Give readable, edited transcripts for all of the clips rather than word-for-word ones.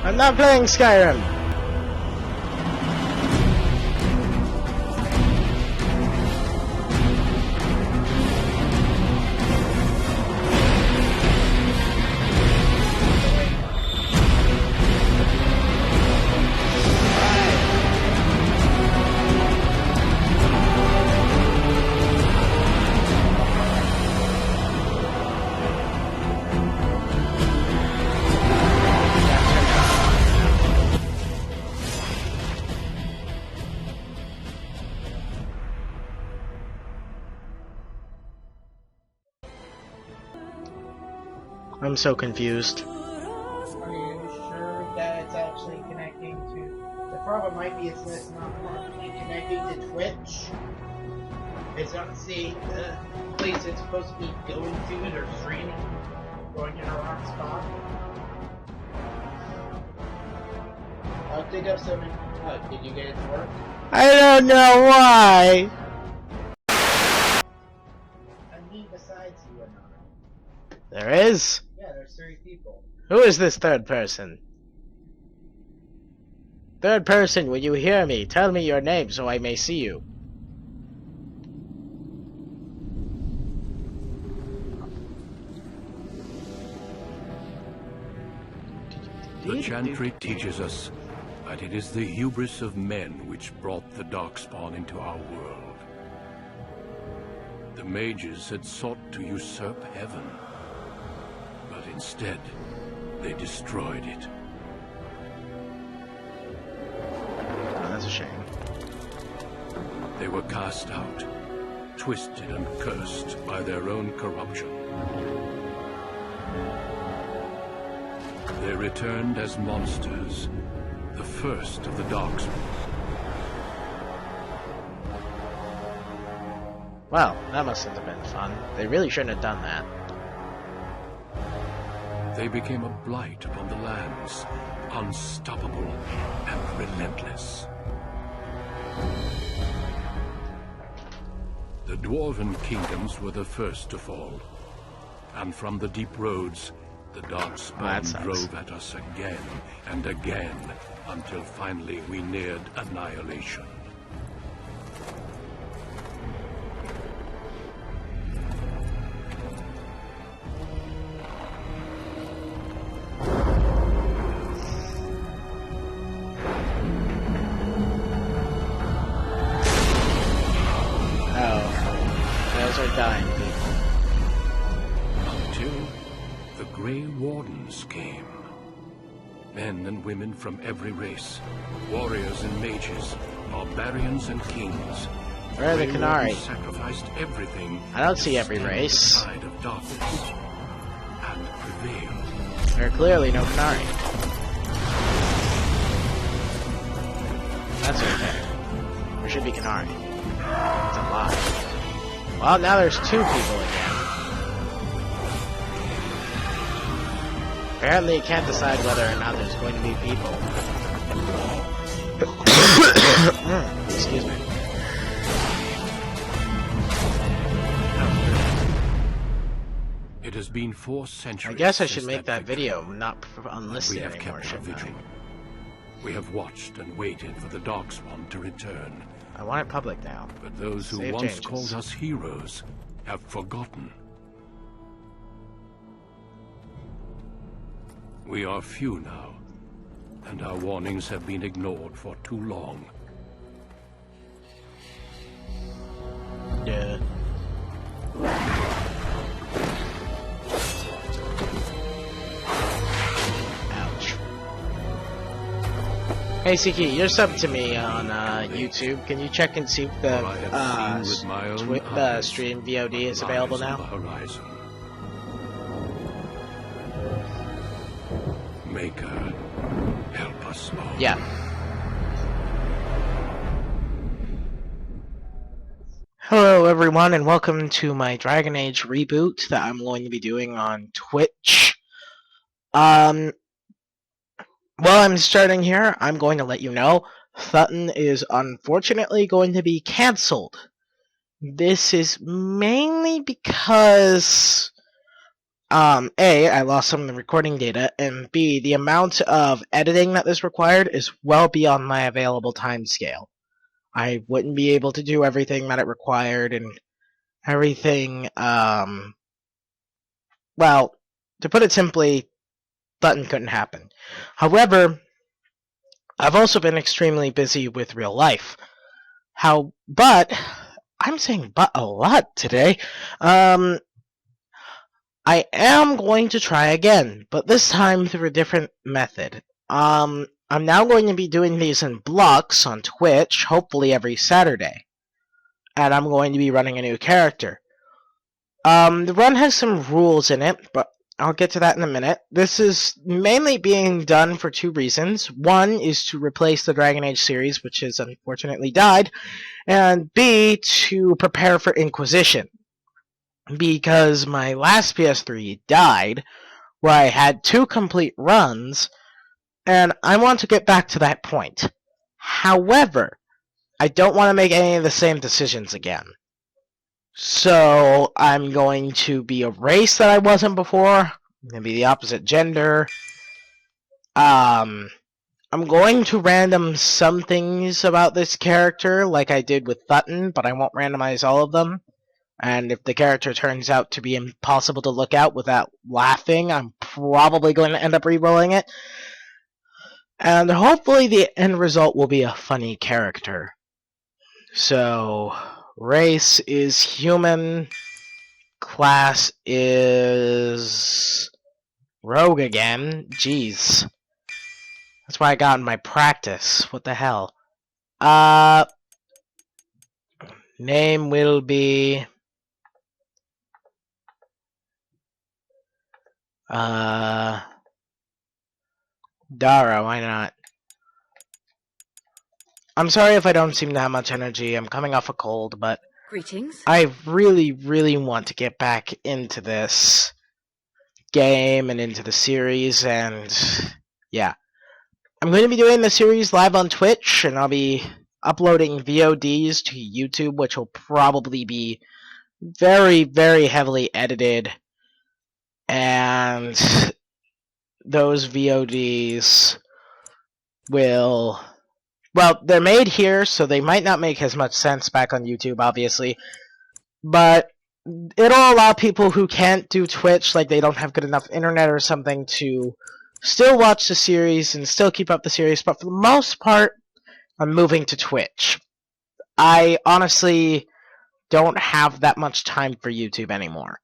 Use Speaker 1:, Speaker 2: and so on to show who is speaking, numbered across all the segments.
Speaker 1: I'm not playing Skyrim. I'm so confused.
Speaker 2: Are you sure that it's actually connecting to... The problem might be it's not properly connecting to Twitch. It's not seeing the place it's supposed to be going to it or streaming, going in a wrong spot. Think of something. Did you get it to work?
Speaker 1: I don't know why.
Speaker 2: And me besides you and I.
Speaker 1: There is?
Speaker 2: Yeah, there's 3 people.
Speaker 1: Who is this third person? Third person, when you hear me, tell me your name so I may see you.
Speaker 3: The chantry teaches us that it is the hubris of men which brought the Darkspawn into our world. The mages had sought to usurp heaven, but instead, they destroyed it.
Speaker 1: Oh, that's a shame.
Speaker 3: They were cast out, twisted and cursed by their own corruption. They returned as monsters, the first of the Darkspawn.
Speaker 1: Well, that must have been fun. They really shouldn't have done that.
Speaker 3: They became a blight upon the lands, unstoppable and relentless. The Dwarven kingdoms were the first to fall, and from the deep roads, the Darkspawn drove at us again and again, until finally we neared annihilation.
Speaker 1: Dying people.
Speaker 3: Until the Grey Wardens came. Men and women from every race, warriors and mages, barbarians and kings.
Speaker 1: Where are the Canary?
Speaker 3: Sacrificed everything.
Speaker 1: I don't see every race.
Speaker 3: Side of darkness and prevailed.
Speaker 1: There are clearly no Canary. That's okay. There should be Canary. It's a lie. Well, now there's 2 people again. Apparently, you can't decide whether or not there's going to be people. Excuse me.
Speaker 3: It has been 4 centuries.
Speaker 1: I guess I should make that video not unlisted
Speaker 3: we have
Speaker 1: anymore,
Speaker 3: kept our vigil. We have watched and waited for the Darkspawn to return.
Speaker 1: I want it public now.
Speaker 3: But those who once called us heroes have forgotten. We are few now, and our warnings have been ignored for too long.
Speaker 1: Yeah. Ouch. Hey Siki, you're subbed to me on YouTube. Can you check and see if the stream VOD is available now?
Speaker 3: Maker, help us all.
Speaker 1: Yeah. Hello everyone and welcome to my Dragon Age reboot that I'm going to be doing on Twitch. While I'm starting here, I'm going to let you know Thutton is unfortunately going to be cancelled. This is mainly because A, I lost some of the recording data, and B, the amount of editing that is required is well beyond my available time scale. I wouldn't be able to do everything that it required, and everything, well, to put it simply, button couldn't happen. However, I've also been extremely busy with real life. But, I'm saying but a lot today. I am going to try again, but this time through a different method. I'm now going to be doing these in blocks on Twitch, hopefully every Saturday. And I'm going to be running a new character. The run has some rules in it, but I'll get to that in a minute. This is mainly being done for two reasons. One is to replace the Dragon Age series, which has unfortunately died, and B, to prepare for Inquisition. Because my last PS3 died, where I had 2 complete runs, and I want to get back to that point. However, I don't want to make any of the same decisions again. So, I'm going to be a race that I wasn't before. I'm going to be the opposite gender. I'm going to random some things about this character, like I did with Button, but I won't randomize all of them. And if the character turns out to be impossible to look out without laughing, I'm probably going to end up re-rolling it. And hopefully the end result will be a funny character. So, race is human. Class is rogue again. Jeez. That's why I got in my practice. What the hell? Name will be... Dara, why not? I'm sorry if I don't seem to have much energy. I'm coming off a cold, but...
Speaker 4: Greetings.
Speaker 1: I really, really want to get back into this game and into the series, and... yeah. I'm going to be doing the series live on Twitch, and I'll be uploading VODs to YouTube, which will probably be very, very heavily edited. And those VODs will... well, they're made here, so they might not make as much sense back on YouTube, obviously. But it'll allow people who can't do Twitch, like they don't have good enough internet or something, to still watch the series and still keep up the series. But for the most part, I'm moving to Twitch. I honestly don't have that much time for YouTube anymore.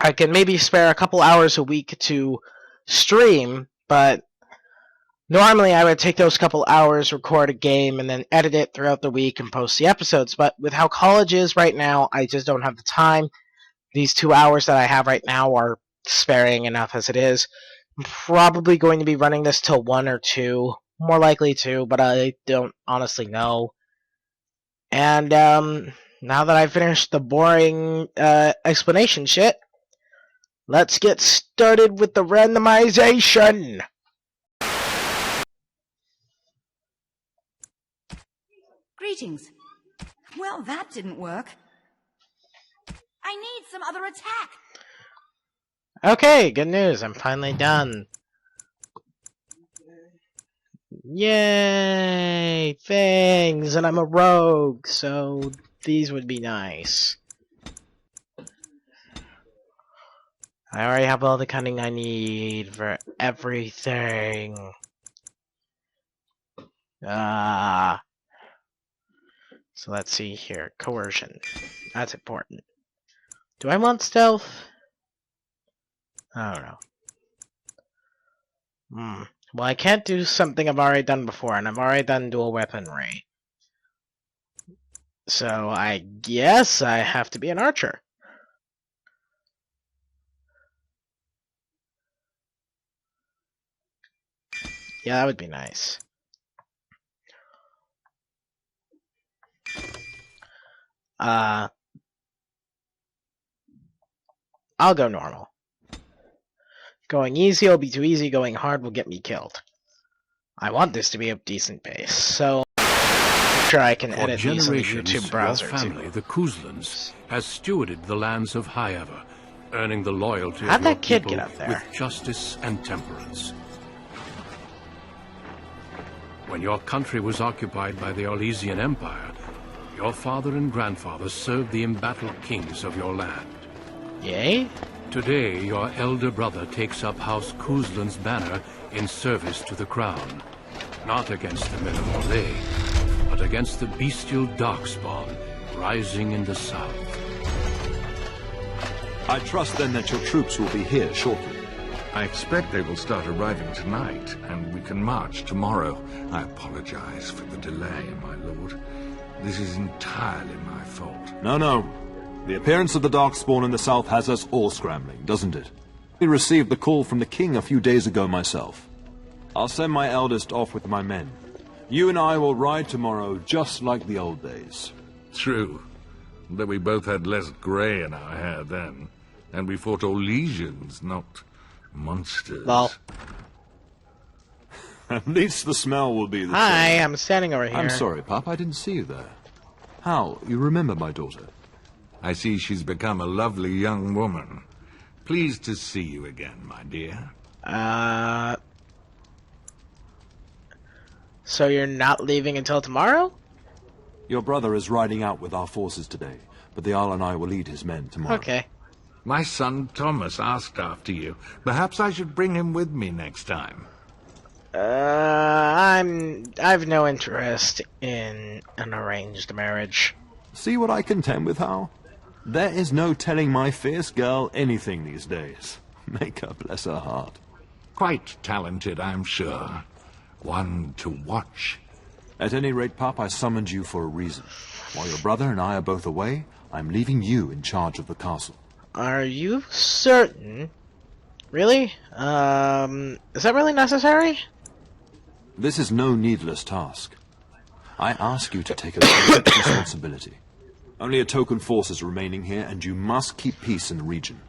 Speaker 1: I can maybe spare a couple hours a week to stream, but normally I would take those couple hours, record a game, and then edit it throughout the week and post the episodes. But with how college is right now, I just don't have the time. These 2 hours that I have right now are sparing enough as it is. I'm probably going to be running this till 1 or 2. More likely 2, but I don't honestly know. And now that I've finished the boring explanation shit, let's get started with the randomization!
Speaker 4: Greetings. Well, that didn't work. I need some other attack.
Speaker 1: Okay, good news. I'm finally done. Yay! Things! And I'm a rogue, so these would be nice. I already have all the cunning I need for everything. So let's see here. Coercion. That's important. Do I want stealth? I don't know. Well, I can't do something I've already done before, and I've already done dual weaponry. So I guess I have to be an archer. Yeah, that would be nice. I'll go normal. Going easy will be too easy, going hard will get me killed. I want this to be a decent pace, so I'm sure I can edit these in the YouTube browser
Speaker 3: your family,
Speaker 1: too.
Speaker 3: the Kuzlans, has stewarded the lands of Highever, earning the loyalty
Speaker 1: How'd
Speaker 3: of your
Speaker 1: that kid
Speaker 3: people
Speaker 1: get up there?
Speaker 3: with justice and temperance. When your country was occupied by the Orlesian Empire, your father and grandfather served the embattled kings of your land.
Speaker 1: Yay?
Speaker 3: Today, your elder brother takes up House Kuzlan's banner in service to the crown. Not against the men of Orlais, but against the bestial Darkspawn rising in the south.
Speaker 5: I trust then that your troops will be here shortly.
Speaker 6: I expect they will start arriving tonight, and we can march tomorrow. I apologize for the delay, my lord. This is entirely my fault.
Speaker 5: No. The appearance of the Darkspawn in the south has us all scrambling, doesn't it? We received the call from the king a few days ago myself. I'll send my eldest off with my men. You and I will ride tomorrow just like the old days.
Speaker 6: True, but we both had less grey in our hair then, and we fought Orlesians, not monsters.
Speaker 1: Well.
Speaker 5: At least the smell will be the
Speaker 1: Hi,
Speaker 5: same.
Speaker 1: I'm standing over here.
Speaker 5: I'm sorry, Pop, I didn't see you there. How? You remember my daughter?
Speaker 6: I see she's become a lovely young woman. Pleased to see you again, my dear.
Speaker 1: So you're not leaving until tomorrow?
Speaker 5: Your brother is riding out with our forces today, but the Jarl and I will lead his men tomorrow.
Speaker 1: Okay.
Speaker 6: My son Thomas asked after you. Perhaps I should bring him with me next time.
Speaker 1: I've no interest in an arranged marriage.
Speaker 5: See what I contend with, Hal? There is no telling my fierce girl anything these days. Make her bless her heart.
Speaker 6: Quite talented, I'm sure. One to watch.
Speaker 5: At any rate, Pop, I summoned you for a reason. While your brother and I are both away, I'm leaving you in charge of the castle.
Speaker 1: Are you certain? Really? Is that really necessary?
Speaker 5: This is no needless task. I ask you to take a great responsibility. Only a token force is remaining here, and you must keep peace in the region.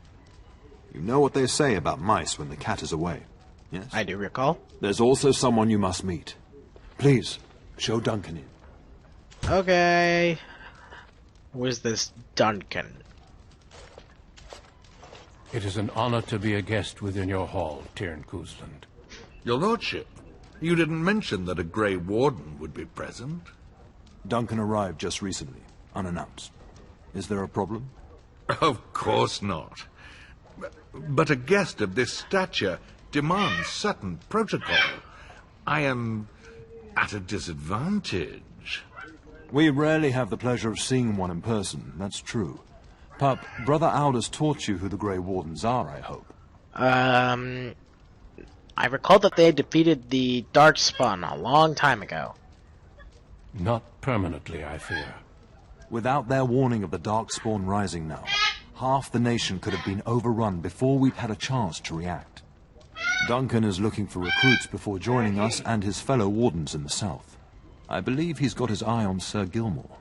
Speaker 5: You know what they say about mice when the cat is away, yes?
Speaker 1: I do recall.
Speaker 5: There's also someone you must meet. Please, show Duncan in.
Speaker 1: Okay. Where's this Duncan?
Speaker 3: It is an honor to be a guest within your hall, Tyrn Kuzland.
Speaker 6: Your lordship, you didn't mention that a Grey Warden would be present.
Speaker 5: Duncan arrived just recently, unannounced. Is there a problem?
Speaker 6: Of course not. But a guest of this stature demands certain protocol. I am at a disadvantage.
Speaker 5: We rarely have the pleasure of seeing one in person, that's true. Pup, Brother Aldous taught you who the Grey Wardens are, I hope.
Speaker 1: I recall that they had defeated the Darkspawn a long time ago.
Speaker 3: Not permanently, I fear.
Speaker 5: Without their warning of the Darkspawn rising now, half the nation could have been overrun before we'd had a chance to react. Duncan is looking for recruits before joining us and his fellow wardens in the south. I believe he's got his eye on Sir Gilmore.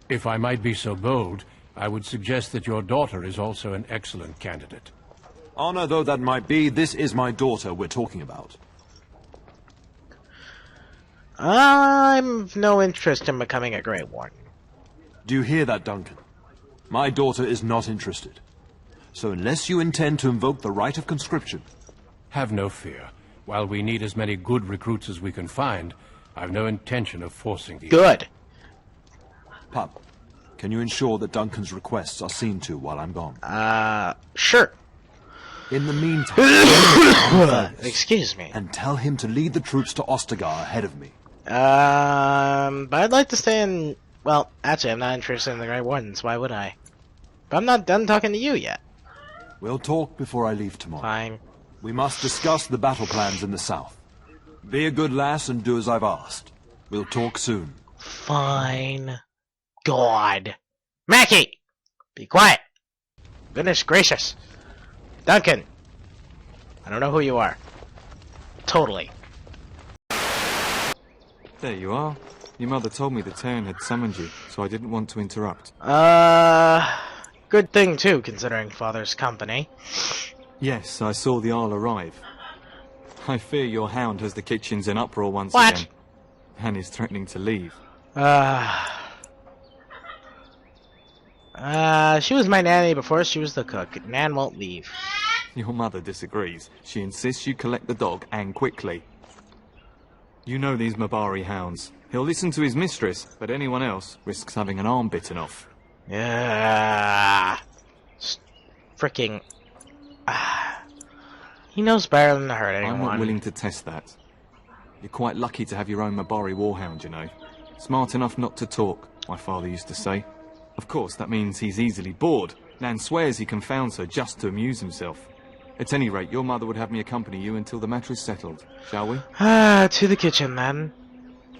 Speaker 3: If I might be so bold, I would suggest that your daughter is also an excellent candidate.
Speaker 5: Honor though that might be, this is my daughter we're talking about.
Speaker 1: I'm no interest in becoming a Grey Warden.
Speaker 5: Do you hear that, Duncan? My daughter is not interested. So unless you intend to invoke the right of conscription...
Speaker 3: Have no fear. While we need as many good recruits as we can find, I've no intention of forcing the...
Speaker 1: Good.
Speaker 5: Pup, can you ensure that Duncan's requests are seen to while I'm gone?
Speaker 1: Sure.
Speaker 5: In the meantime...
Speaker 1: Excuse me.
Speaker 5: And tell him to lead the troops to Ostagar ahead of me.
Speaker 1: But I'd like to stay in... Well, actually, I'm not interested in the Grey Wardens. Why would I? But I'm not done talking to you yet.
Speaker 5: We'll talk before I leave tomorrow.
Speaker 1: Fine.
Speaker 5: We must discuss the battle plans in the south. Be a good lass and do as I've asked. We'll talk soon.
Speaker 1: Fine. God. Mackie! Be quiet. Goodness gracious. Duncan. I don't know who you are. Totally.
Speaker 7: There you are. Your mother told me the Terran had summoned you, so I didn't want to interrupt.
Speaker 1: Good thing too, considering Father's company.
Speaker 7: Yes, I saw the Jarl arrive. I fear your hound has the kitchens in uproar once
Speaker 1: What?
Speaker 7: again. And is threatening to leave.
Speaker 1: She was my nanny before she was the cook. Nan won't leave.
Speaker 7: Your mother disagrees. She insists you collect the dog, and quickly. You know these Mabari hounds. He'll listen to his mistress, but anyone else risks having an arm bitten off.
Speaker 1: Yeah. Freaking. He knows better than to hurt anyone.
Speaker 7: I'm not willing to test that. You're quite lucky to have your own Mabari warhound, you know. Smart enough not to talk, my father used to say. Of course, that means he's easily bored. Nan swears he confounds her just to amuse himself. At any rate, your mother would have me accompany you until the matter is settled. Shall we?
Speaker 1: To the kitchen, then.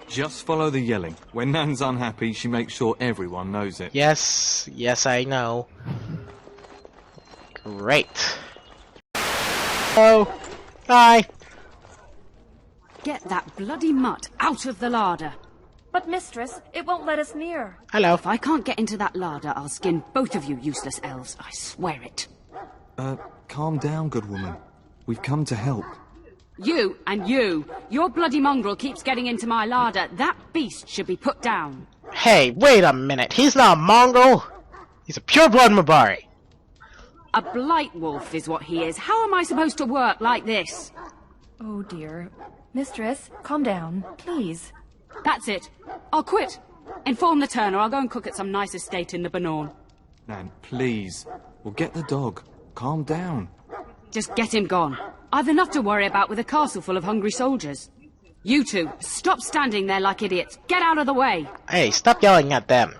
Speaker 7: Just follow the yelling. When Nan's unhappy, she makes sure everyone knows it.
Speaker 1: Yes, I know. Great. Oh, bye.
Speaker 8: Get that bloody mutt out of the larder.
Speaker 9: But mistress, it won't let us near.
Speaker 1: Hello.
Speaker 8: If I can't get into that larder, I'll skin both of you useless elves. I swear it.
Speaker 7: Calm down, good woman. We've come to help.
Speaker 8: You and you. Your bloody mongrel keeps getting into my larder. That beast should be put down.
Speaker 1: Hey, wait a minute. He's not a mongrel. He's a pure-blood Mabari.
Speaker 8: A blight wolf is what he is. How am I supposed to work like this?
Speaker 9: Oh dear. Mistress, calm down, please.
Speaker 8: That's it. I'll quit. Inform the turner. I'll go and cook at some nice estate in the Banorn.
Speaker 7: Nan, please. We'll get the dog. Calm down.
Speaker 8: Just get him gone. I've enough to worry about with a castle full of hungry soldiers. You two, stop standing there like idiots. Get out of the way.
Speaker 1: Hey, stop yelling at them.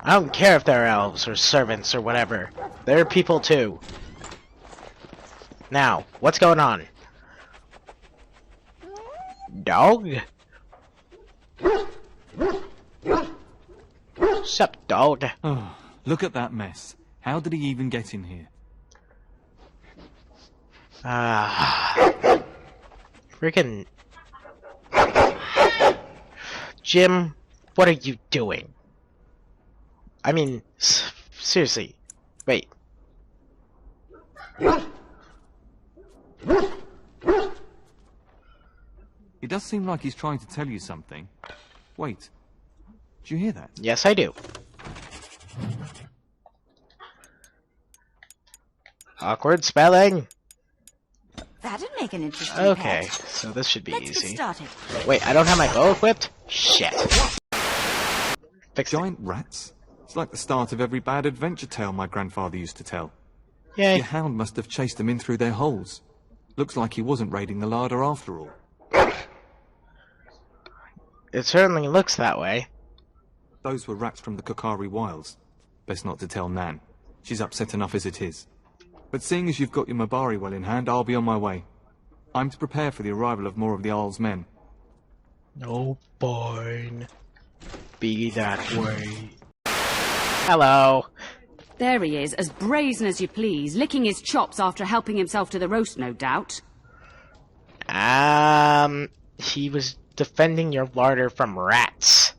Speaker 1: I don't care if they're elves or servants or whatever. They're people too. Now, what's going on? Dog? Sup, dog?
Speaker 7: Oh, look at that mess. How did he even get in here?
Speaker 1: Freaking... Jim, what are you doing? I mean, seriously. Wait.
Speaker 7: He does seem like he's trying to tell you something. Wait. Did you hear that?
Speaker 1: Yes, I do. Awkward spelling.
Speaker 4: That'd make an interesting
Speaker 1: Okay,
Speaker 4: pet.
Speaker 1: so this should be
Speaker 4: Let's
Speaker 1: easy.
Speaker 4: get started.
Speaker 1: Wait, I don't have my bow equipped? Shit. Fix it.
Speaker 7: Giant rats? It's like the start of every bad adventure tale my grandfather used to tell.
Speaker 1: Yay.
Speaker 7: Your hound must have chased them in through their holes. Looks like he wasn't raiding the larder after all.
Speaker 1: It certainly looks that way.
Speaker 7: Those were rats from the Kokari Wilds. Best not to tell Nan. She's upset enough as it is. But seeing as you've got your Mabari well in hand, I'll be on my way. I'm to prepare for the arrival of more of the Jarl's men.
Speaker 1: No point. Be that way. Hello.
Speaker 8: There he is, as brazen as you please, licking his chops after helping himself to the roast, no doubt.
Speaker 1: He was defending your larder from rats.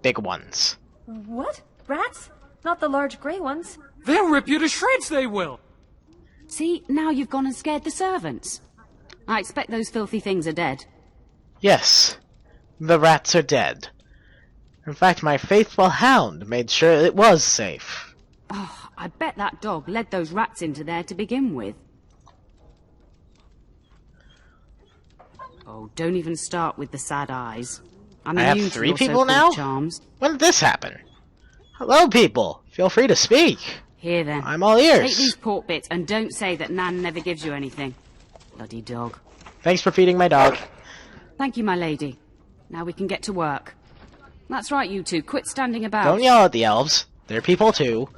Speaker 1: Big ones.
Speaker 9: What? Rats? Not the large grey ones.
Speaker 10: They'll rip you to shreds, they will!
Speaker 8: See, now you've gone and scared the servants. I expect those filthy things are dead.
Speaker 1: Yes, the rats are dead. In fact, my faithful hound made sure it was safe.
Speaker 8: Oh, I bet that dog led those rats into there to begin with. Oh, don't even start with the sad eyes. I'm
Speaker 1: I have
Speaker 8: immune to
Speaker 1: 3
Speaker 8: your
Speaker 1: people
Speaker 8: so-called
Speaker 1: now?
Speaker 8: charms.
Speaker 1: When did this happen? Hello, people. Feel free to speak.
Speaker 8: Here then.
Speaker 1: I'm all ears.
Speaker 8: Take these pork bits and don't say that Nan never gives you anything. Bloody dog.
Speaker 1: Thanks for feeding my dog.
Speaker 8: Thank you, my lady. Now we can get to work. That's right, you two. Quit standing about.
Speaker 1: Don't yell at the elves. They're people too.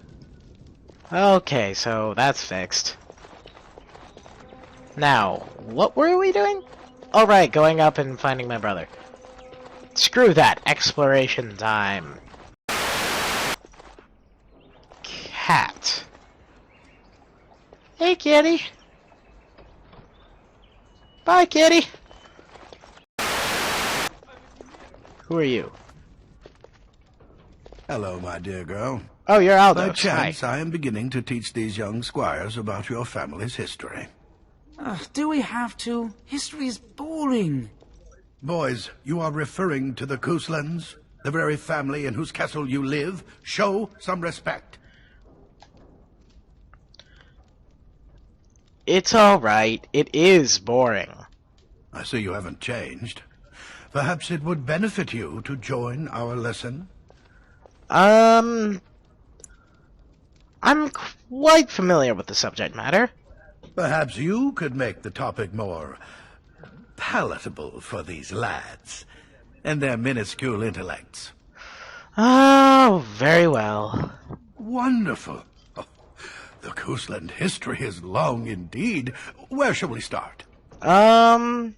Speaker 1: Okay, so that's fixed. Now, what were we doing? Oh right, going up and finding my brother. Screw that. Exploration time. Cat. Hey, kitty. Bye, kitty. Who are you?
Speaker 11: Hello, my dear girl.
Speaker 1: Oh, you're Aldo.
Speaker 11: By chance,
Speaker 1: Hi.
Speaker 11: I am beginning to teach these young squires about your family's history.
Speaker 10: Do we have to? History is boring.
Speaker 11: Boys, you are referring to the Coastlands? The very family in whose castle you live. Show some respect.
Speaker 1: It's alright. It is boring.
Speaker 11: I see you haven't changed. Perhaps it would benefit you to join our lesson?
Speaker 1: I'm quite familiar with the subject matter.
Speaker 11: Perhaps you could make the topic more palatable for these lads and their minuscule intellects.
Speaker 1: Oh, very well.
Speaker 11: Wonderful. Oh, the Coastland history is long indeed. Where shall we start?
Speaker 1: Where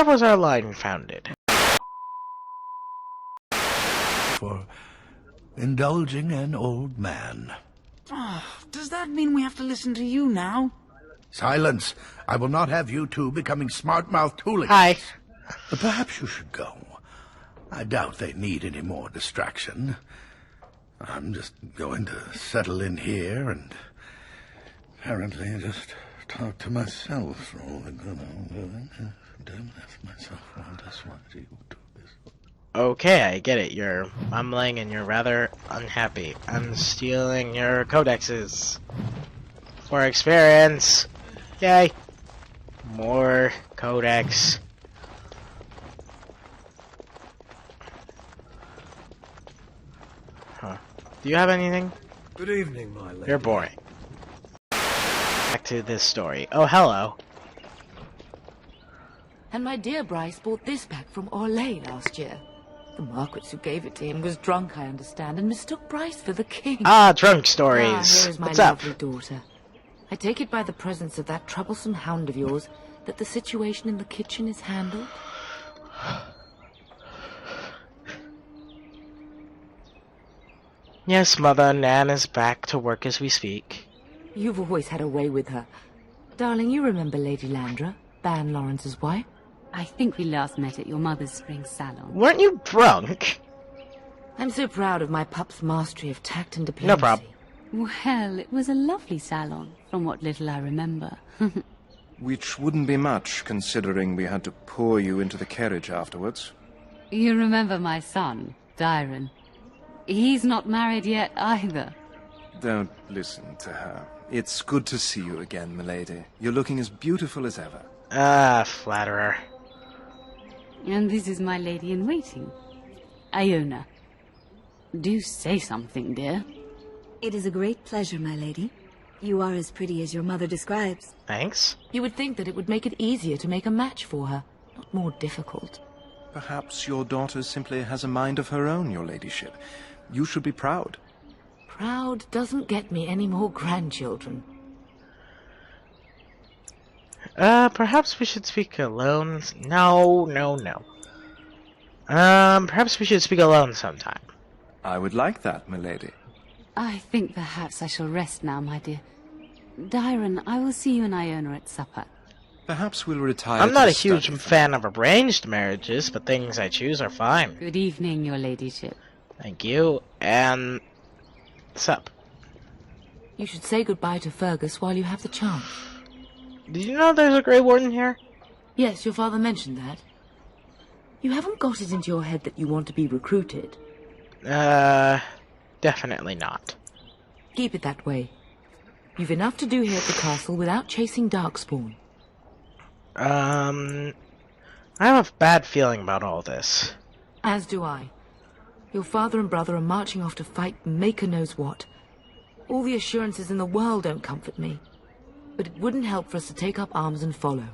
Speaker 1: was our line founded?
Speaker 11: For indulging an old man.
Speaker 10: Oh, does that mean we have to listen to you now?
Speaker 11: Silence! I will not have you two becoming smart-mouthed hooligans.
Speaker 1: Hi.
Speaker 11: Perhaps you should go. I doubt they need any more distraction. I'm just going to settle in here and apparently just talk to myself for all the good
Speaker 1: Okay, I get it. You're mumbling and you're rather unhappy. I'm stealing your codexes for experience. Yay. More codex. Huh. Do you have anything?
Speaker 12: Good evening, my lady.
Speaker 1: You're boring. Back to this story. Oh, hello.
Speaker 13: And my dear Bryce bought this back from Orlais last year. The Marquis who gave it to him was drunk, I understand, and mistook Bryce for the king.
Speaker 1: Ah, drunk stories.
Speaker 13: Here is my
Speaker 1: What's up?
Speaker 13: lovely daughter. I take it by the presence of that troublesome hound of yours that the situation in the kitchen is handled?
Speaker 1: Yes, Mother. Nan is back to work as we speak.
Speaker 13: You've always had a way with her. Darling, you remember Lady Landra, Ban Lawrence's wife?
Speaker 8: I think we last met at your mother's spring salon.
Speaker 1: Weren't you drunk?
Speaker 13: I'm so proud of my pup's mastery of tact and diplomacy.
Speaker 1: No problem.
Speaker 8: Well, it was a lovely salon, from what little I remember.
Speaker 14: Which wouldn't be much, considering we had to pour you into the carriage afterwards.
Speaker 8: You remember my son, Dyron. He's not married yet, either.
Speaker 14: Don't listen to her. It's good to see you again, milady. You're looking as beautiful as ever.
Speaker 1: Ah, flatterer.
Speaker 8: And this is my lady-in-waiting, Iona. Do say something, dear.
Speaker 4: It is a great pleasure, my lady. You are as pretty as your mother describes.
Speaker 1: Thanks.
Speaker 13: You would think that it would make it easier to make a match for her, not more difficult.
Speaker 14: Perhaps your daughter simply has a mind of her own, your ladyship. You should be proud.
Speaker 13: Proud doesn't get me any more grandchildren.
Speaker 1: Perhaps we should speak alone. No. Perhaps we should speak alone sometime.
Speaker 14: I would like that, milady.
Speaker 8: I think perhaps I shall rest now, my dear. Dyron, I will see you and Iona at supper.
Speaker 14: Perhaps we'll retire.
Speaker 1: I'm not a huge fan of arranged marriages, but things I choose are fine.
Speaker 8: Good evening, your ladyship.
Speaker 1: Thank you, and sup.
Speaker 13: You should say goodbye to Fergus while you have the chance.
Speaker 1: Did you know there's a Grey Warden here?
Speaker 13: Yes, your father mentioned that. You haven't got it into your head that you want to be recruited?
Speaker 1: Definitely not.
Speaker 13: Keep it that way. You've enough to do here at the castle without chasing Darkspawn.
Speaker 1: I have a bad feeling about all this.
Speaker 13: As do I. Your father and brother are marching off to fight Maker knows what. All the assurances in the world don't comfort me. But it wouldn't help for us to take up arms and follow.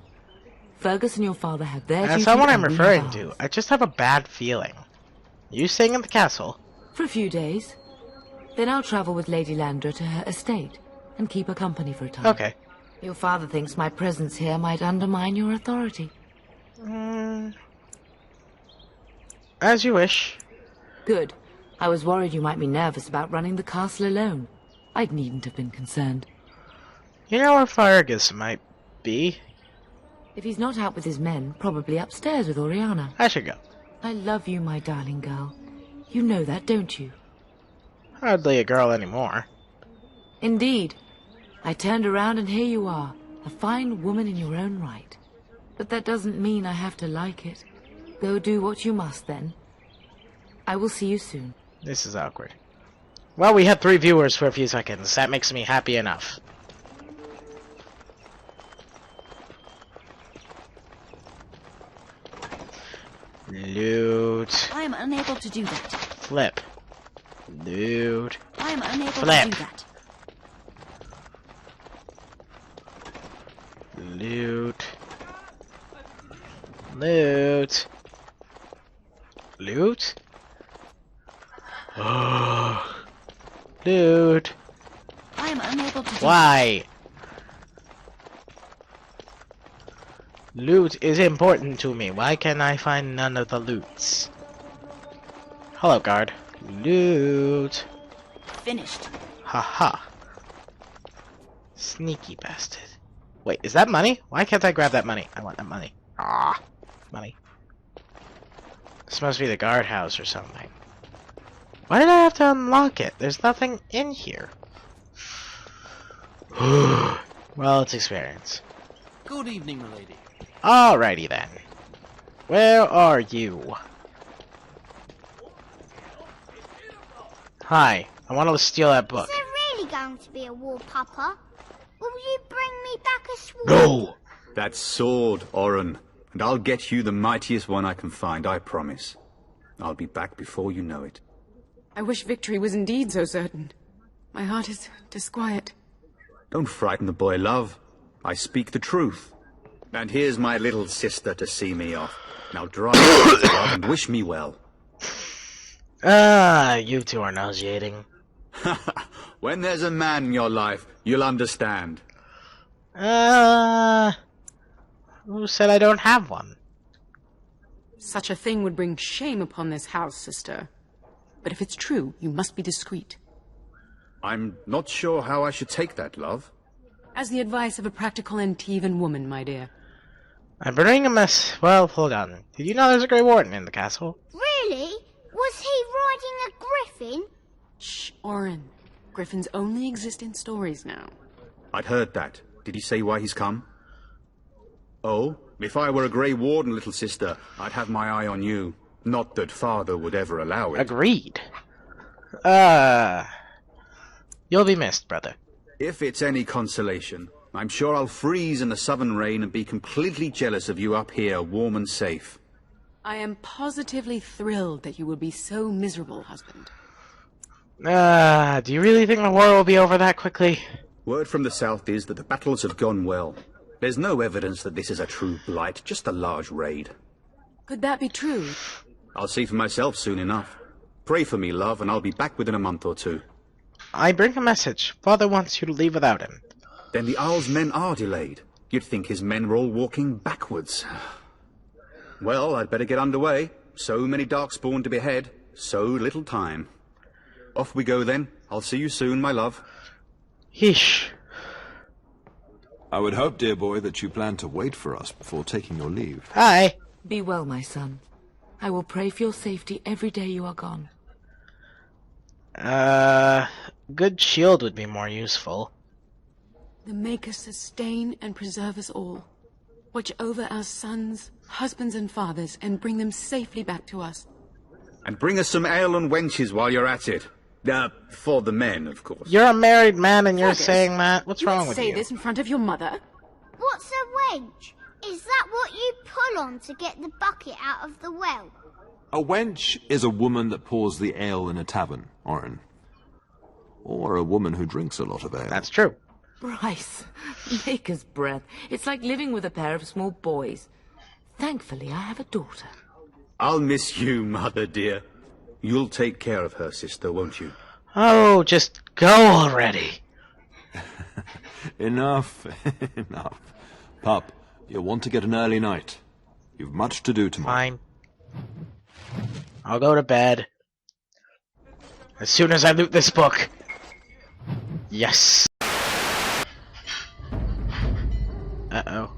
Speaker 13: Fergus and your father have their duty.
Speaker 1: That's not what I'm
Speaker 13: and we
Speaker 1: referring
Speaker 13: have
Speaker 1: to.
Speaker 13: ours.
Speaker 1: I just have a bad feeling. You staying at the castle?
Speaker 13: For a few days. Then I'll travel with Lady Landra to her estate and keep her company for a time.
Speaker 1: Okay.
Speaker 13: Your father thinks my presence here might undermine your authority.
Speaker 1: As you wish.
Speaker 13: Good. I was worried you might be nervous about running the castle alone. I needn't have been concerned.
Speaker 1: You know where Fergus might be?
Speaker 13: If he's not out with his men, probably upstairs with Oriana.
Speaker 1: I should go.
Speaker 13: I love you, my darling girl. You know that, don't you?
Speaker 1: Hardly a girl anymore.
Speaker 13: Indeed. I turned around and here you are, a fine woman in your own right. But that doesn't mean I have to like it. Go do what you must, then. I will see you soon.
Speaker 1: This is awkward. Well, we had 3 viewers for a few seconds. That makes me happy enough. Loot.
Speaker 12: I am unable to do that.
Speaker 1: Flip. Loot.
Speaker 12: I am unable
Speaker 1: Flip.
Speaker 12: to do that.
Speaker 1: Loot. Loot. Loot? Oh. Loot.
Speaker 12: I am unable to do
Speaker 1: Why? Loot is important to me. Why can I find none of the loots? Hello, guard. Loot.
Speaker 12: Finished.
Speaker 1: Haha. Sneaky bastard. Wait, is that money? Why can't I grab that money? I want that money. Ah, money. This must be the guardhouse or something. Why did I have to unlock it? There's nothing in here. Well, it's experience.
Speaker 15: Good evening, milady.
Speaker 1: Alrighty then. Where are you? Hi, I want to steal that book.
Speaker 16: Is there really going to be a war, Papa? Will you bring me back a sword?
Speaker 1: No!
Speaker 17: That sword, Oren, and I'll get you the mightiest one I can find, I promise. I'll be back before you know it.
Speaker 8: I wish victory was indeed so certain. My heart is disquiet.
Speaker 17: Don't frighten the boy, love. I speak the truth. And here's my little sister to see me off. Now drive, love, and wish me well.
Speaker 1: Ah, you two are nauseating.
Speaker 17: When there's a man in your life, you'll understand.
Speaker 1: Who said I don't have one?
Speaker 8: Such a thing would bring shame upon this house, sister. But if it's true, you must be discreet.
Speaker 17: I'm not sure how I should take that, love.
Speaker 8: As the advice of a practical Antivan woman, my dear.
Speaker 1: I'm bringing a mess. Well, hold on. Did you know there's a Grey Warden in the castle?
Speaker 16: Really? Was he riding a griffin?
Speaker 8: Shh, Oren. Griffins only exist in stories now.
Speaker 17: I'd heard that. Did he say why he's come? Oh, if I were a Grey Warden, little sister, I'd have my eye on you. Not that father would ever allow it.
Speaker 1: Agreed. You'll be missed, brother.
Speaker 17: If it's any consolation, I'm sure I'll freeze in the southern rain and be completely jealous of you up here, warm and safe.
Speaker 8: I am positively thrilled that you will be so miserable, husband.
Speaker 1: Do you really think the war will be over that quickly?
Speaker 17: Word from the south is that the battles have gone well. There's no evidence that this is a true blight, just a large raid.
Speaker 8: Could that be true?
Speaker 17: I'll see for myself soon enough. Pray for me, love, and I'll be back within a month or 2.
Speaker 1: I bring a message. Father wants you to leave without him.
Speaker 17: Then the Owl's men are delayed. You'd think his men were all walking backwards. Well, I'd better get underway. So many Darkspawn to behead, so little time. Off we go then. I'll see you soon, my love.
Speaker 1: Yeesh.
Speaker 5: I would hope, dear boy, that you plan to wait for us before taking your leave.
Speaker 1: Hi.
Speaker 13: Be well, my son. I will pray for your safety every day you are gone.
Speaker 1: Good shield would be more useful.
Speaker 8: The Maker sustain and preserve us all. Watch over our sons, husbands and fathers, and bring them safely back to us.
Speaker 17: And bring us some ale and wenches while you're at it. For the men, of course.
Speaker 1: You're a married man and you're saying that? What's wrong with you?
Speaker 8: Say this in front of your mother?
Speaker 16: What's a wench? Is that what you pull on to get the bucket out of the well?
Speaker 5: A wench is a woman that pours the ale in a tavern, Oren. Or a woman who drinks a lot of ale.
Speaker 1: That's true.
Speaker 13: Bryce, maker's breath. It's like living with a pair of small boys. Thankfully, I have a daughter.
Speaker 17: I'll miss you, mother dear. You'll take care of her, sister, won't you?
Speaker 1: Oh, just go already.
Speaker 5: Enough, enough. Pup, you'll want to get an early night. You've much to do tomorrow.
Speaker 1: Fine. I'll go to bed. As soon as I loot this book. Yes. Uh-oh.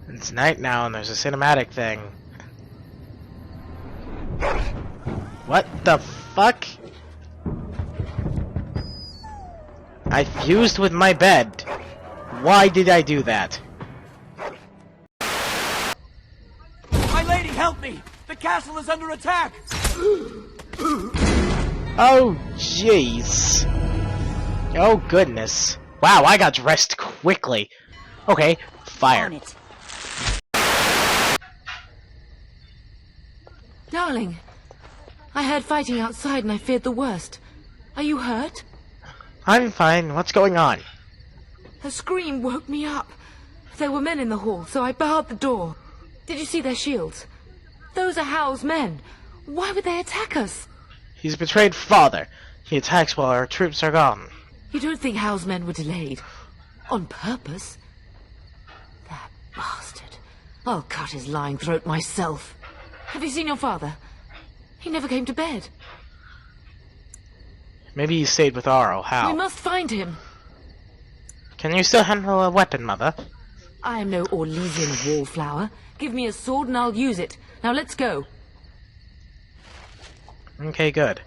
Speaker 1: It's night now and there's a cinematic thing. What the fuck? I fused with my bed. Why did I do that?
Speaker 15: My lady, help me! The castle is under attack!
Speaker 1: Oh, jeez. Oh, goodness. Wow, I got dressed quickly. Okay, fire.
Speaker 13: Darling, I heard fighting outside and I feared the worst. Are you hurt?
Speaker 1: I'm fine. What's going on?
Speaker 13: Her scream woke me up. There were men in the hall, so I barred the door. Did you see their shields? Those are Hal's men. Why would they attack us?
Speaker 1: He's betrayed father. He attacks while our troops are gone.
Speaker 13: You don't think Hal's men were delayed? On purpose? That bastard. I'll cut his lying throat myself. Have you seen your father? He never came to bed.
Speaker 1: Maybe he stayed with Aro. How?
Speaker 13: We must find him.
Speaker 1: Can you still handle a weapon, Mother?
Speaker 13: I am no Orlesian wallflower. Give me a sword and I'll use it. Now let's go.
Speaker 1: Okay, good.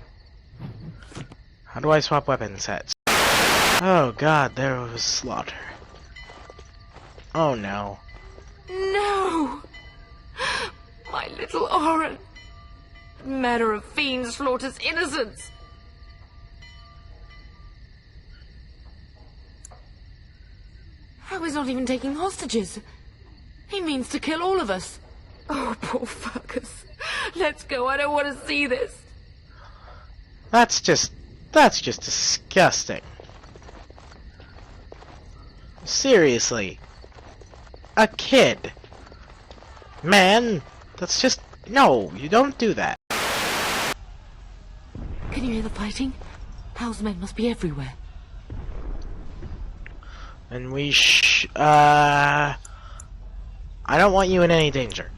Speaker 1: How do I swap weapon sets? Oh god, there was slaughter. Oh no.
Speaker 13: No! My little Oren. Manner of fiends slaughters innocents. How is not even taking hostages? He means to kill all of us. Oh, poor Fergus. Let's go. I don't want to see this.
Speaker 1: That's just disgusting. Seriously. A kid. Man, that's just... No, you don't do that.
Speaker 13: Can you hear the fighting? Hal's men must be everywhere.
Speaker 1: And we I don't want you in any danger.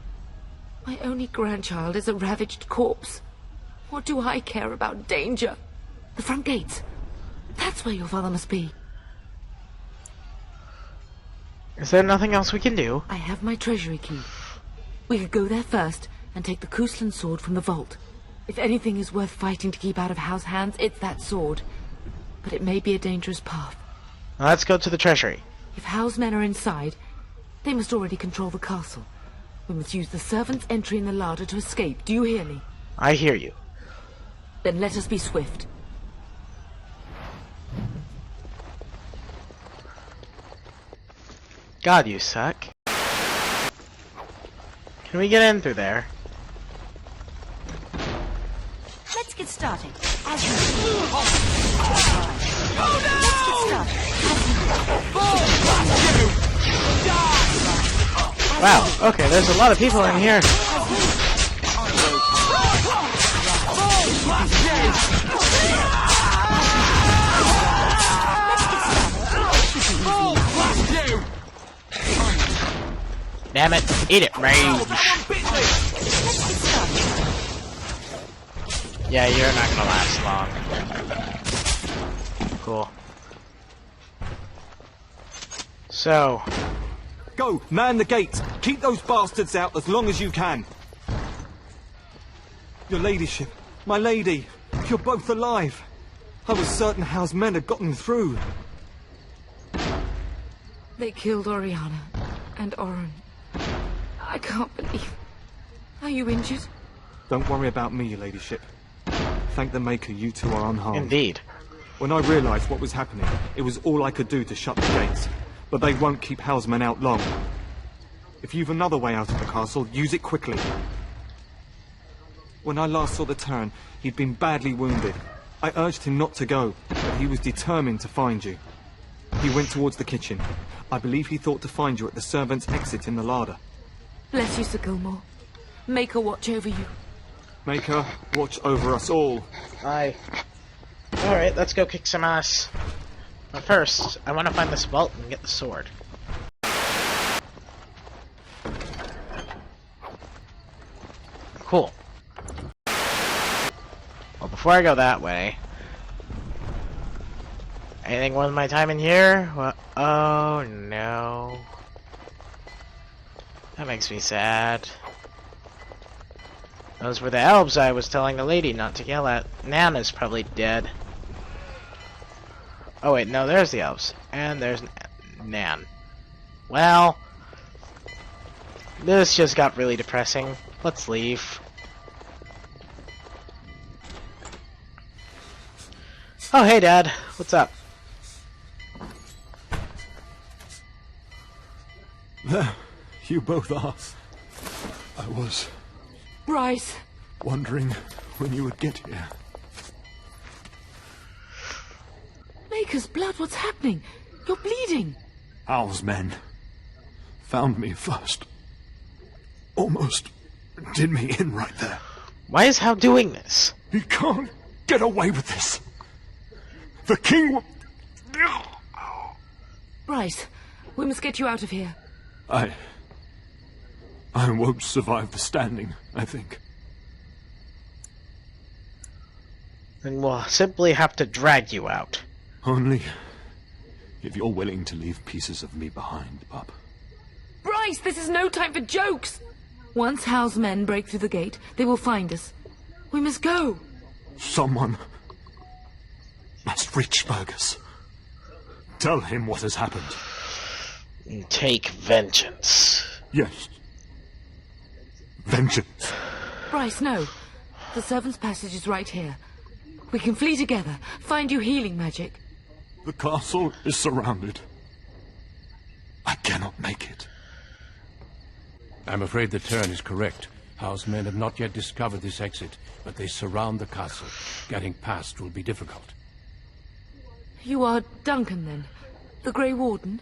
Speaker 13: My only grandchild is a ravaged corpse. What do I care about danger? The front gates. That's where your father must be.
Speaker 1: Is there nothing else we can do?
Speaker 13: I have my treasury key. We could go there first and take the Kuslan sword from the vault. If anything is worth fighting to keep out of Hal's hands, it's that sword. But it may be a dangerous path.
Speaker 1: Let's go to the treasury.
Speaker 13: If Hal's men are inside, they must already control the castle. We must use the servants' entry in the larder to escape. Do you hear me?
Speaker 1: I hear you.
Speaker 13: Then let us be swift.
Speaker 1: God, you suck. Can we get in through there?
Speaker 12: Let's get started. As you Let's get started.
Speaker 1: Wow, okay, there's a lot of people in here. Damn it, eat it, rage. Yeah, you're not gonna last long. Cool. So...
Speaker 7: Go, man the gates. Keep those bastards out as long as you can. Your ladyship, my lady, you're both alive. I was certain Hal's men had gotten through.
Speaker 13: They killed Oriana and Oren. I can't believe... Are you injured?
Speaker 7: Don't worry about me, your ladyship. Thank the Maker you two are unharmed.
Speaker 1: Indeed.
Speaker 7: When I realised what was happening, it was all I could do to shut the gates. But they won't keep Hal's men out long. If you've another way out of the castle, use it quickly. When I last saw the Terran, he'd been badly wounded. I urged him not to go, but he was determined to find you. He went towards the kitchen. I believe he thought to find you at the servants' exit in the larder.
Speaker 13: Bless you, Sir Gilmore. Make her watch over you.
Speaker 7: Make her watch over us all.
Speaker 1: Aye. Alright, let's go kick some ass. But first, I want to find this vault and get the sword. Cool. Well, before I go that way... Anything worth my time in here? Well, oh no. That makes me sad. Those were the elves I was telling the lady not to yell at. Nana's probably dead. Oh wait, no, there's the elves. And there's Nan. Well, this just got really depressing. Let's leave. Oh, hey, Dad. What's up?
Speaker 5: There, you both are. I was
Speaker 13: Bryce!
Speaker 5: wondering when you would get here.
Speaker 13: Maker's blood, what's happening? You're bleeding.
Speaker 5: Al's men found me first. Almost did me in right there.
Speaker 1: Why is Hal doing this?
Speaker 5: He can't get away with this. The king will...
Speaker 13: Bryce, we must get you out of here.
Speaker 5: I won't survive the standing, I think.
Speaker 1: Then we'll simply have to drag you out.
Speaker 5: Only if you're willing to leave pieces of me behind, pup.
Speaker 13: Bryce, this is no time for jokes! Once Hal's men break through the gate, they will find us. We must go.
Speaker 5: Someone must reach Fergus. Tell him what has happened.
Speaker 1: And take vengeance.
Speaker 5: Yes. Vengeance.
Speaker 13: Bryce, no. The servant's passage is right here. We can flee together, find you healing magic.
Speaker 5: The castle is surrounded. I cannot make it.
Speaker 3: I'm afraid the Turn is correct. House men have not yet discovered this exit, but they surround the castle. Getting past will be difficult.
Speaker 13: You are Duncan, then? The Grey Warden?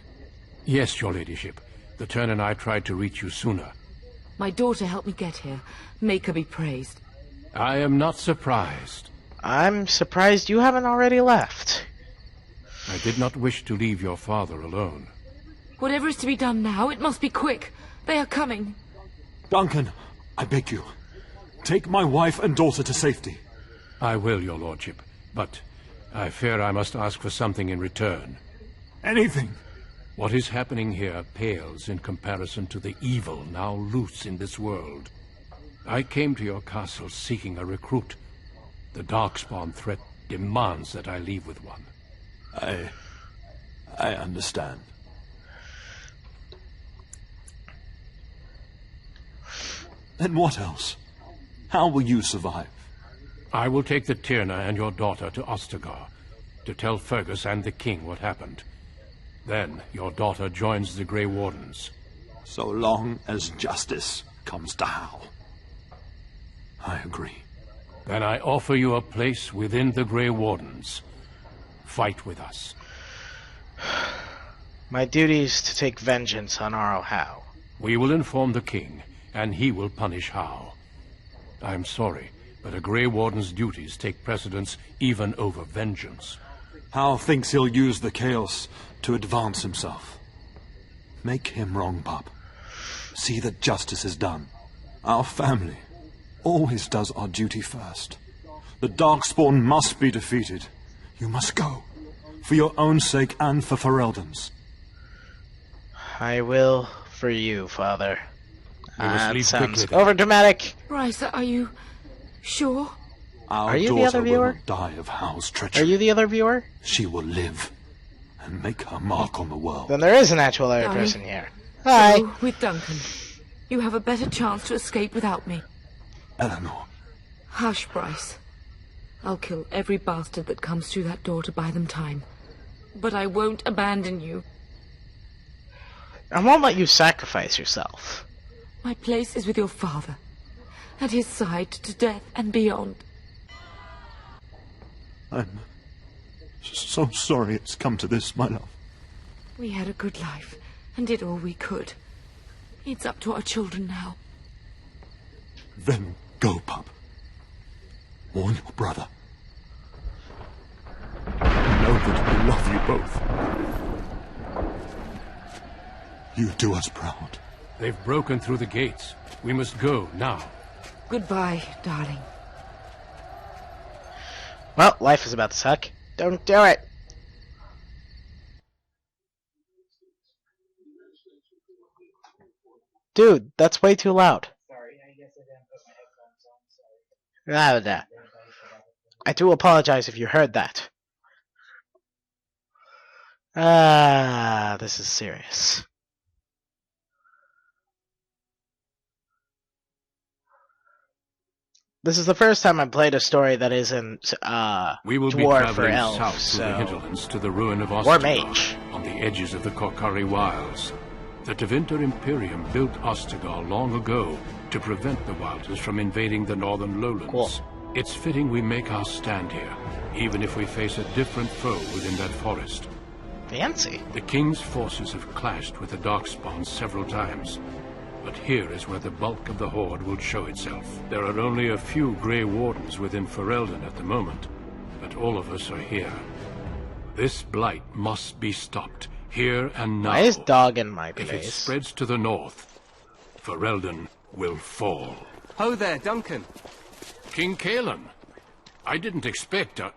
Speaker 3: Yes, your ladyship. The Turn and I tried to reach you sooner.
Speaker 13: My daughter helped me get here. Make her be praised.
Speaker 3: I am not surprised.
Speaker 1: I'm surprised you haven't already left.
Speaker 3: I did not wish to leave your father alone.
Speaker 13: Whatever is to be done now, it must be quick. They are coming.
Speaker 5: Duncan, I beg you, take my wife and daughter to safety.
Speaker 3: I will, your lordship, but I fear I must ask for something in return.
Speaker 5: Anything.
Speaker 3: What is happening here pales in comparison to the evil now loose in this world. I came to your castle seeking a recruit. The Darkspawn threat demands that I leave with one.
Speaker 5: I understand. Then what else? How will you survive?
Speaker 3: I will take the Tyrna and your daughter to Ostagar, to tell Fergus and the king what happened. Then your daughter joins the Grey Wardens.
Speaker 5: So long as justice comes to Hal. I agree.
Speaker 3: Then I offer you a place within the Grey Wardens. Fight with us.
Speaker 1: My duty is to take vengeance on Arl Hal.
Speaker 3: We will inform the king, and he will punish Hal. I'm sorry, but a Grey Warden's duties take precedence even over vengeance.
Speaker 5: Hal thinks he'll use the chaos to advance himself. Make him wrong, pup. See that justice is done. Our family always does our duty first. The Darkspawn must be defeated. You must go. For your own sake and for Ferelden's.
Speaker 1: I will for you, Father.
Speaker 3: We must leave
Speaker 1: sounds
Speaker 3: quickly.
Speaker 1: overdramatic.
Speaker 13: Bryce, are you sure?
Speaker 5: Our
Speaker 1: Are you the
Speaker 5: daughter
Speaker 1: other viewer?
Speaker 5: will not die of Hal's treachery.
Speaker 1: Are you the other viewer?
Speaker 5: She will live and make her mark on the world.
Speaker 1: Then there is an actual other
Speaker 13: Darling.
Speaker 1: person here. Hi.
Speaker 13: Go with Duncan. You have a better chance to escape without me.
Speaker 5: Eleanor.
Speaker 13: Hush, Bryce. I'll kill every bastard that comes through that door to buy them time. But I won't abandon you.
Speaker 1: I won't let you sacrifice yourself.
Speaker 13: My place is with your father. At his side to death and beyond.
Speaker 5: I'm so sorry it's come to this, my love.
Speaker 13: We had a good life and did all we could. It's up to our children now.
Speaker 5: Then go, pup. Warn your brother. Know that we love you both. You do us proud.
Speaker 3: They've broken through the gates. We must go now.
Speaker 13: Goodbye, darling.
Speaker 1: Well, life is about to suck. Don't do it. Dude, that's way too loud.
Speaker 2: Sorry, I guess I didn't put my headphones on. Sorry.
Speaker 1: I do apologize if you heard that. This is serious. This is the first time I've played a story that isn't
Speaker 3: We will be
Speaker 1: dwarf or
Speaker 3: traveling
Speaker 1: elf,
Speaker 3: south
Speaker 1: so...
Speaker 3: through the hinterlands to the ruin of
Speaker 1: Or
Speaker 3: Ostigard,
Speaker 1: mage.
Speaker 3: on the edges of the Korkari Wilds. The Tevinter Imperium built Ostigard long ago to prevent the Wilders from invading the northern lowlands.
Speaker 1: Cool.
Speaker 3: It's fitting we make our stand here, even if we face a different foe within that forest.
Speaker 1: Fancy.
Speaker 3: The King's forces have clashed with the Darkspawn several times, but here is where the bulk of the Horde will show itself. There are only a few Grey Wardens within Ferelden at the moment, but all of us are here. This blight must be stopped, here and now.
Speaker 1: Why is dog in my place?
Speaker 3: If it spreads to the north, Ferelden will fall.
Speaker 15: Ho there, Duncan.
Speaker 3: King Kaelan, I didn't expect a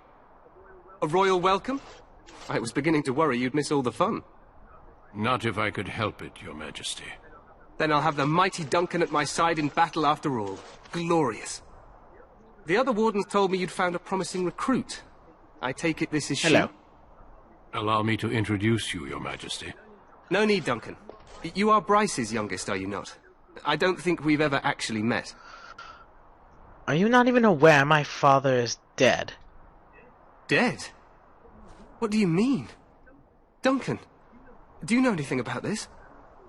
Speaker 15: royal welcome? I was beginning to worry you'd miss all the fun.
Speaker 3: Not if I could help it, Your Majesty.
Speaker 15: Then I'll have the mighty Duncan at my side in battle after all. Glorious. The other wardens told me you'd found a promising recruit. I take it this is
Speaker 1: Hello.
Speaker 15: she?
Speaker 3: Allow me to introduce you, Your Majesty.
Speaker 15: No need, Duncan. You are Bryce's youngest, are you not? I don't think we've ever actually met.
Speaker 1: Are you not even aware my father is dead?
Speaker 15: Dead? What do you mean? Duncan, do you know anything about this?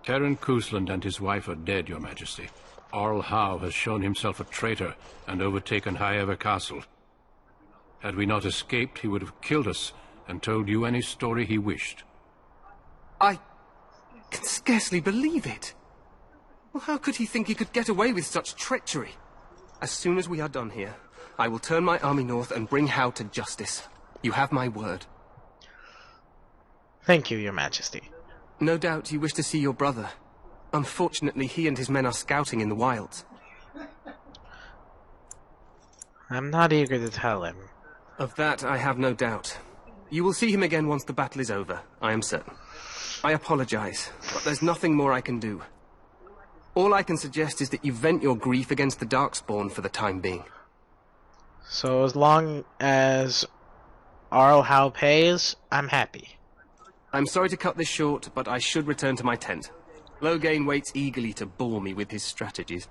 Speaker 3: Terran Cousland and his wife are dead, Your Majesty. Arl Howe has shown himself a traitor and overtaken Highever Castle. Had we not escaped, he would have killed us and told you any story he wished.
Speaker 15: I can scarcely believe it. Well, how could he think he could get away with such treachery? As soon as we are done here, I will turn my army north and bring Howe to justice. You have my word.
Speaker 1: Thank you, Your Majesty.
Speaker 15: No doubt you wish to see your brother. Unfortunately, he and his men are scouting in the wilds.
Speaker 1: I'm not eager to tell him.
Speaker 15: Of that, I have no doubt. You will see him again once the battle is over, I am certain. I apologize, but there's nothing more I can do. All I can suggest is that you vent your grief against the Darkspawn for the time being.
Speaker 1: So as long as Arl Howe pays, I'm happy.
Speaker 15: I'm sorry to cut this short, but I should return to my tent. Loghain waits eagerly to bore me with his strategies.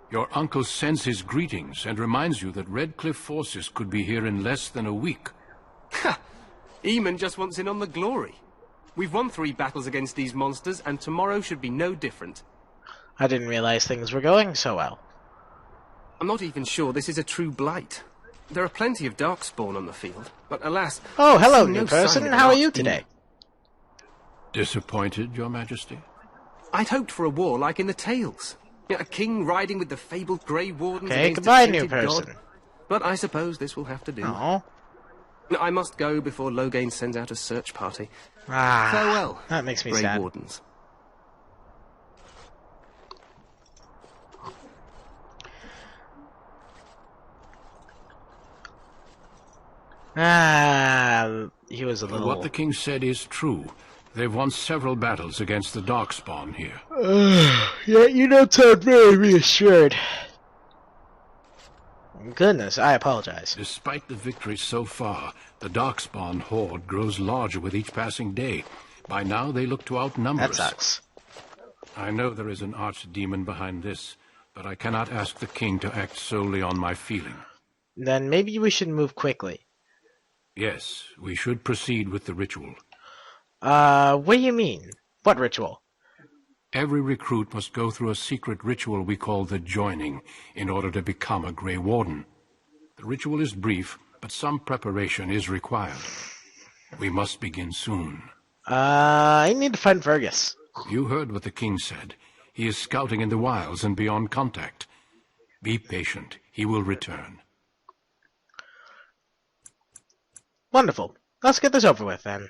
Speaker 3: Your uncle sends his greetings and reminds you that Redcliffe forces could be here in less than a week.
Speaker 15: Ha! Eamon just wants in on the glory. We've won 3 battles against these monsters, and tomorrow should be no different.
Speaker 1: I didn't realize things were going so well.
Speaker 15: I'm not even sure this is a true blight. There are plenty of Darkspawn on the field, but alas...
Speaker 1: Oh, hello,
Speaker 15: I see
Speaker 1: new
Speaker 15: no sign
Speaker 1: person.
Speaker 15: of an
Speaker 1: How are you
Speaker 15: archdemon.
Speaker 1: today?
Speaker 3: Disappointed, Your Majesty?
Speaker 15: I'd hoped for a war like in the tales. A king riding with the fabled Grey Wardens
Speaker 1: Okay,
Speaker 15: against a
Speaker 1: goodbye, new
Speaker 15: sainted
Speaker 1: person.
Speaker 15: god. But I suppose this will have to do.
Speaker 1: Oh.
Speaker 15: I must go before Loghain sends out a search party.
Speaker 1: Ah,
Speaker 15: Farewell,
Speaker 1: that makes me
Speaker 15: Grey
Speaker 1: sad.
Speaker 15: Wardens.
Speaker 1: He was a little...
Speaker 3: What the king said is true. They've won several battles against the Darkspawn here.
Speaker 1: Yeah, you don't sound very reassured. Goodness, I apologize.
Speaker 3: Despite the victories so far, the Darkspawn horde grows larger with each passing day. By now, they look to outnumber us.
Speaker 1: That sucks.
Speaker 3: I know there is an archdemon behind this, but I cannot ask the king to act solely on my feeling.
Speaker 1: Then maybe we should move quickly.
Speaker 3: Yes, we should proceed with the ritual.
Speaker 1: What do you mean? What ritual?
Speaker 3: Every recruit must go through a secret ritual we call the Joining in order to become a Grey Warden. The ritual is brief, but some preparation is required. We must begin soon.
Speaker 1: I need to find Fergus.
Speaker 3: You heard what the king said. He is scouting in the wilds and beyond contact. Be patient. He will return.
Speaker 1: Wonderful. Let's get this over with, then.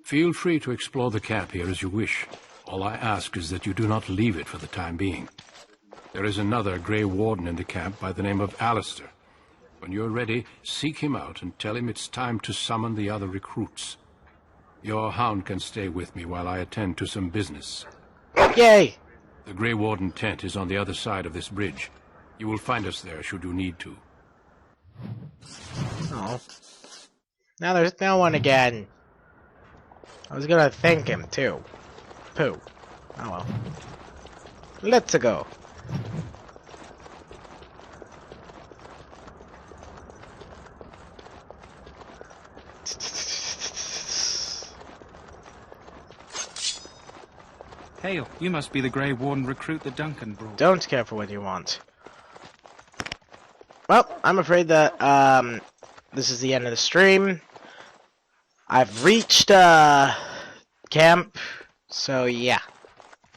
Speaker 3: Feel free to explore the camp here as you wish. All I ask is that you do not leave it for the time being. There is another Grey Warden in the camp by the name of Alistair. When you're ready, seek him out and tell him it's time to summon the other recruits. Your hound can stay with me while I attend to some business.
Speaker 1: Yay!
Speaker 3: The Grey Warden tent is on the other side of this bridge. You will find us there should you need to.
Speaker 1: Oh. Now there's no one again. I was gonna thank him, too. Pooh. Oh well. Let's go.
Speaker 18: Hail, you must be the Grey Warden recruit that Duncan brought.
Speaker 1: Don't care for what you want. Well, I'm afraid that, this is the end of the stream. I've reached, camp, so yeah.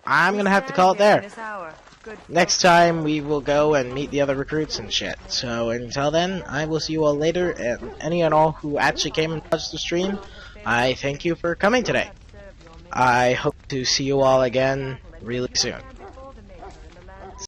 Speaker 1: I'm gonna have to call it there. Next time, we will go and meet the other recruits and shit. So, until then, I will see you all later, and any and all who actually came and watched the stream, I thank you for coming today. I hope to see you all again really soon.